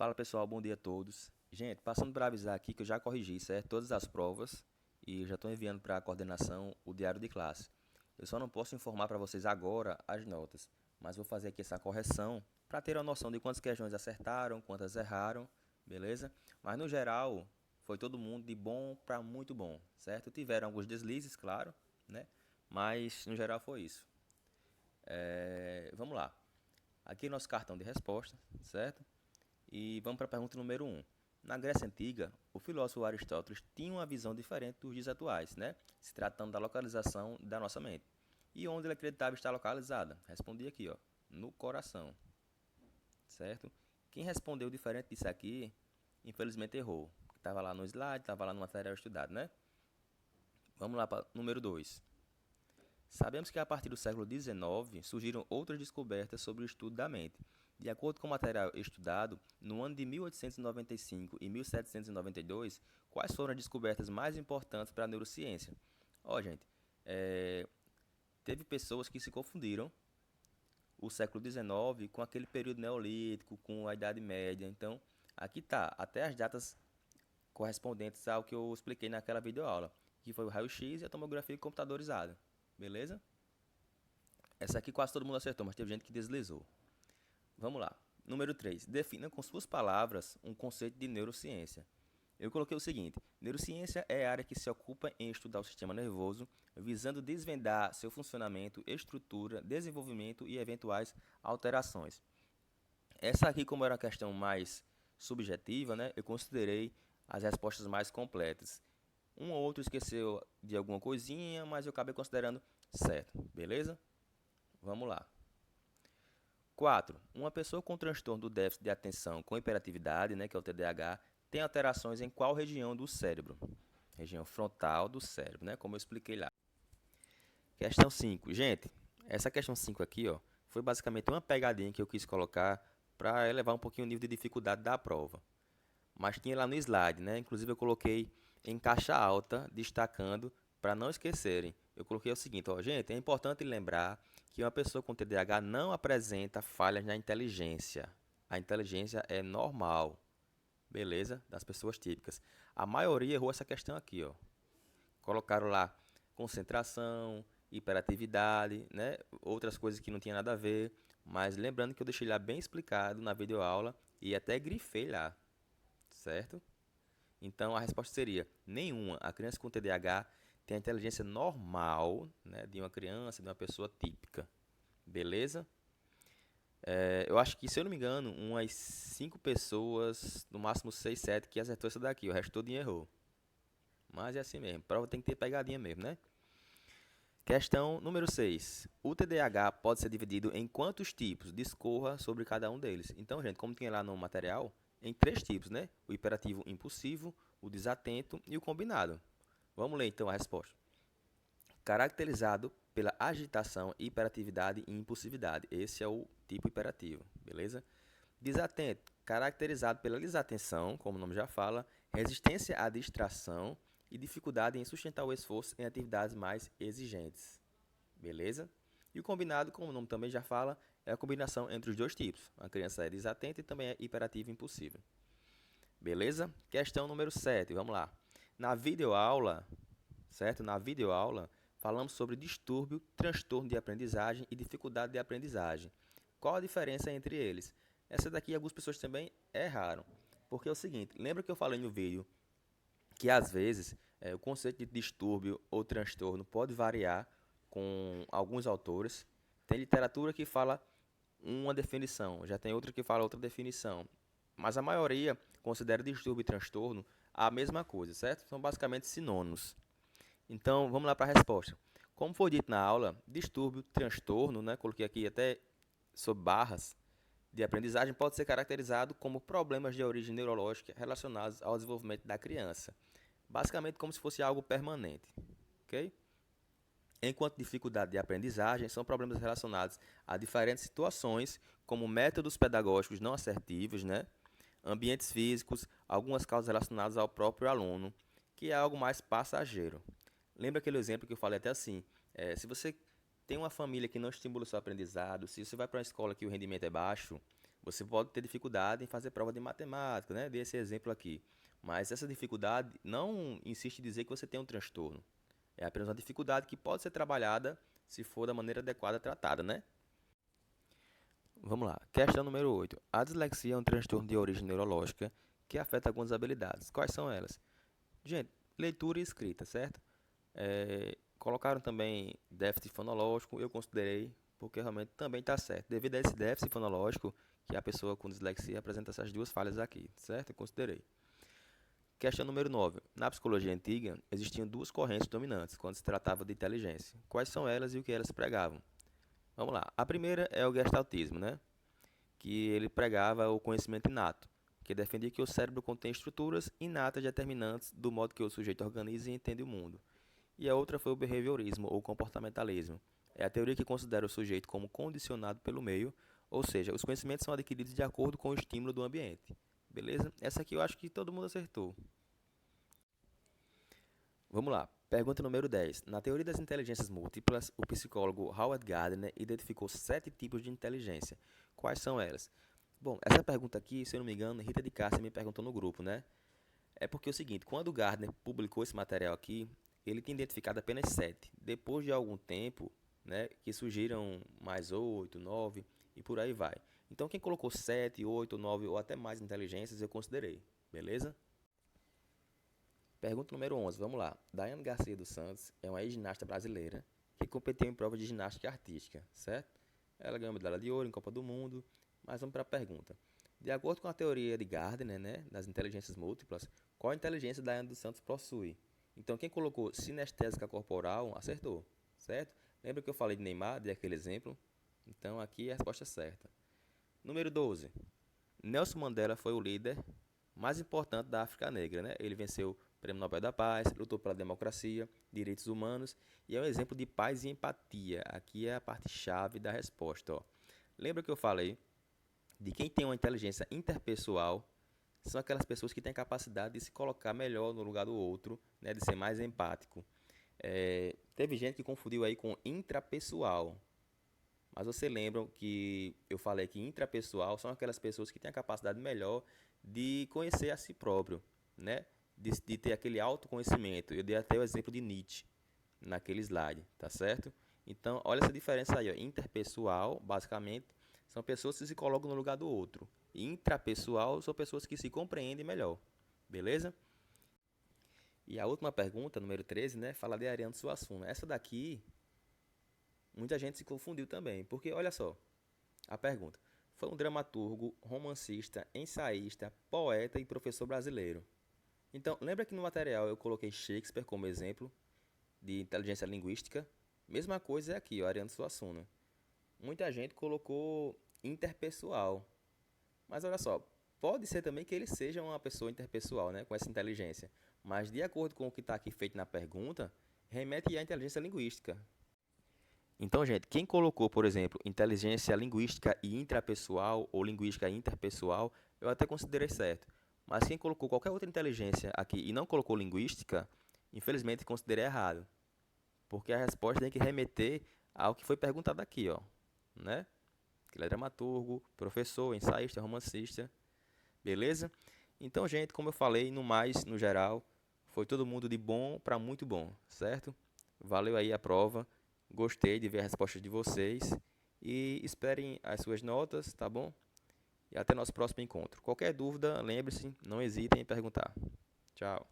Fala pessoal, bom dia a todos. Gente, passando para avisar aqui que eu já corrigi, certo? Todas as provas e já estou enviando para a coordenação o diário de classe. Eu só não posso informar para vocês agora as notas, mas vou fazer aqui essa correção para ter a noção de quantas questões acertaram, quantas erraram, beleza? Mas no geral, foi todo mundo de bom para muito bom, certo? Tiveram alguns deslizes, claro, né? Mas no geral foi isso. Vamos lá. Aqui é nosso cartão de resposta, certo? E vamos para a pergunta número 1. Na Grécia Antiga, o filósofo Aristóteles tinha uma visão diferente dos dias atuais, né? Se tratando da localização da nossa mente. E onde ele acreditava estar localizada? Respondi aqui, ó, no coração, certo? Quem respondeu diferente disso aqui, infelizmente errou. Estava lá no slide, estava lá no material estudado, né? Vamos lá para número 2. Sabemos que a partir do século XIX surgiram outras descobertas sobre o estudo da mente. De acordo com o material estudado, no ano de 1895 e 1792, quais foram as descobertas mais importantes para a neurociência? Ó, gente, teve pessoas que se confundiram o século XIX com aquele período neolítico, com a Idade Média. Então, aqui está, até as datas correspondentes ao que eu expliquei naquela videoaula, que foi o raio-x e a tomografia computadorizada. Beleza? Essa aqui quase todo mundo acertou, mas teve gente que deslizou. Vamos lá. Número 3. Defina com suas palavras um conceito de neurociência. Eu coloquei o seguinte: neurociência é a área que se ocupa em estudar o sistema nervoso, visando desvendar seu funcionamento, estrutura, desenvolvimento e eventuais alterações. Essa aqui, como era uma questão mais subjetiva, né, eu considerei as respostas mais completas. Um ou outro esqueceu de alguma coisinha, mas eu acabei considerando certo, beleza? Vamos lá. 4. Uma pessoa com transtorno do déficit de atenção com hiperatividade, né, que é o TDAH, tem alterações em qual região do cérebro? Região frontal do cérebro, né, como eu expliquei lá. Questão 5. Gente, essa questão 5 aqui, ó, foi basicamente uma pegadinha que eu quis colocar para elevar um pouquinho o nível de dificuldade da prova. Mas tinha lá no slide, né? Inclusive eu coloquei em caixa alta, destacando para não esquecerem. Eu coloquei o seguinte, ó, gente, é importante lembrar que uma pessoa com TDAH não apresenta falhas na inteligência. A inteligência é normal, beleza? Das pessoas típicas. A maioria errou essa questão aqui, ó. Colocaram lá concentração, hiperatividade, né? Outras coisas que não tinha nada a ver. Mas lembrando que eu deixei lá bem explicado na videoaula e até grifei lá, certo? Então a resposta seria nenhuma. A criança com TDAH tem a inteligência normal, né, de uma criança, de uma pessoa típica. Beleza? Eu acho que, se eu não me engano, umas 5 pessoas, no máximo 6, 7, que acertou essa daqui. O resto todo errou. Mas é assim mesmo. Prova tem que ter pegadinha mesmo, né? Questão número 6. O TDAH pode ser dividido em quantos tipos? Discorra sobre cada um deles. Então, gente, como tinha lá no material, em 3 tipos, né? O hiperativo impulsivo, o desatento e o combinado. Vamos ler então a resposta. Caracterizado pela agitação, hiperatividade e impulsividade. Esse é o tipo hiperativo, beleza? Desatento, caracterizado pela desatenção, como o nome já fala, resistência à distração e dificuldade em sustentar o esforço em atividades mais exigentes. Beleza? E o combinado, como o nome também já fala, é a combinação entre os dois tipos. A criança é desatenta e também é hiperativa e impulsiva. Beleza? Questão número 7, vamos lá. Na videoaula, certo? Na videoaula, falamos sobre distúrbio, transtorno de aprendizagem e dificuldade de aprendizagem. Qual a diferença entre eles? Essa daqui algumas pessoas também erraram. Porque é o seguinte, lembra que eu falei no vídeo que às vezes o conceito de distúrbio ou transtorno pode variar com alguns autores. Tem literatura que fala uma definição, já tem outra que fala outra definição. Mas a maioria considera distúrbio e transtorno a mesma coisa, certo? São basicamente sinônimos. Então, vamos lá para a resposta. Como foi dito na aula, distúrbio, transtorno, né? Coloquei aqui até sob barras, de aprendizagem pode ser caracterizado como problemas de origem neurológica relacionados ao desenvolvimento da criança. Basicamente como se fosse algo permanente, ok? Enquanto dificuldade de aprendizagem são problemas relacionados a diferentes situações, como métodos pedagógicos não assertivos, né? Ambientes físicos, algumas causas relacionadas ao próprio aluno, que é algo mais passageiro. Lembra aquele exemplo que eu falei até assim, se você tem uma família que não estimula o seu aprendizado, se você vai para uma escola que o rendimento é baixo, Você pode ter dificuldade em fazer prova de matemática, né? Dei esse exemplo aqui. Mas essa dificuldade não insiste em dizer que você tem um transtorno. É apenas uma dificuldade que pode ser trabalhada se for da maneira adequada tratada, né? Vamos lá. Questão número 8. A dislexia é um transtorno de origem neurológica que afeta algumas habilidades. Quais são elas? Gente, leitura e escrita, certo? Colocaram também déficit fonológico, eu considerei, porque realmente também está certo. Devido a esse déficit fonológico, que a pessoa com dislexia apresenta essas duas falhas aqui, certo? Eu considerei. Questão número 9. Na psicologia antiga, existiam duas correntes dominantes quando se tratava de inteligência. Quais são elas e o que elas pregavam? Vamos lá. A primeira é o gestaltismo, né? Que ele pregava o conhecimento inato, que defendia que o cérebro contém estruturas inatas determinantes do modo que o sujeito organiza e entende o mundo. E a outra foi o behaviorismo, ou comportamentalismo. É a teoria que considera o sujeito como condicionado pelo meio, ou seja, os conhecimentos são adquiridos de acordo com o estímulo do ambiente. Beleza? Essa aqui eu acho que todo mundo acertou. Vamos lá. Pergunta número 10. Na teoria das inteligências múltiplas, o psicólogo Howard Gardner identificou 7 tipos de inteligência. Quais são elas? Bom, essa pergunta aqui, se eu não me engano, Rita de Cássia me perguntou no grupo, né? É porque é o seguinte, quando o Gardner publicou esse material aqui, ele tinha identificado apenas 7. Depois de algum tempo, né, que surgiram mais 8, 9 e por aí vai. Então, quem colocou 7, 8, 9 ou até mais inteligências, eu considerei. Beleza? Pergunta número 11, vamos lá. Daiane Garcia dos Santos é uma ex-ginasta brasileira que competiu em provas de ginástica artística, certo? Ela ganhou medalha de ouro em Copa do Mundo, mas vamos para a pergunta. De acordo com a teoria de Gardner, né, das inteligências múltiplas, qual inteligência Daiane dos Santos possui? Então, quem colocou sinestésica corporal acertou, certo? Lembra que eu falei de Neymar, dei aquele exemplo? Então, aqui é a resposta certa. Número 12. Nelson Mandela foi o líder mais importante da África Negra, né? Ele venceu o Prêmio Nobel da Paz, lutou pela democracia, direitos humanos e é um exemplo de paz e empatia. Aqui é a parte chave da resposta, ó. Lembra que eu falei de quem tem uma inteligência interpessoal são aquelas pessoas que têm a capacidade de se colocar melhor no lugar do outro, né? De ser mais empático. Teve gente que confundiu aí com intrapessoal. Mas você lembra que eu falei que intrapessoal são aquelas pessoas que têm a capacidade melhor de conhecer a si próprio, né? De ter aquele autoconhecimento. Eu dei até o exemplo de Nietzsche naquele slide, tá certo? Então, olha essa diferença aí, ó. Interpessoal, basicamente, são pessoas que se colocam no lugar do outro. E intrapessoal são pessoas que se compreendem melhor. Beleza? E a última pergunta, número 13, né? Fala de Ariano Suassuna. Essa daqui muita gente se confundiu também, porque olha só, a pergunta. Foi um dramaturgo, romancista, ensaísta, poeta e professor brasileiro. Então, lembra que no material eu coloquei Shakespeare como exemplo de inteligência linguística? Mesma coisa é aqui, o Ariano Suassuna. Muita gente colocou interpessoal. Mas olha só, pode ser também que ele seja uma pessoa interpessoal, né, com essa inteligência. Mas de acordo com o que está aqui feito na pergunta, remete à inteligência linguística. Então, gente, quem colocou, por exemplo, inteligência linguística e intrapessoal ou linguística interpessoal, eu até considerei certo. Mas quem colocou qualquer outra inteligência aqui e não colocou linguística, infelizmente considerei errado. Porque a resposta tem que remeter ao que foi perguntado aqui, ó, né? Que ele é dramaturgo, professor, ensaísta, romancista, beleza? Então, gente, como eu falei, no mais, no geral, foi todo mundo de bom para muito bom, certo? Valeu aí a prova. Gostei de ver a resposta de vocês e esperem as suas notas, tá bom? E até nosso próximo encontro. Qualquer dúvida, lembre-se, não hesitem em perguntar. Tchau.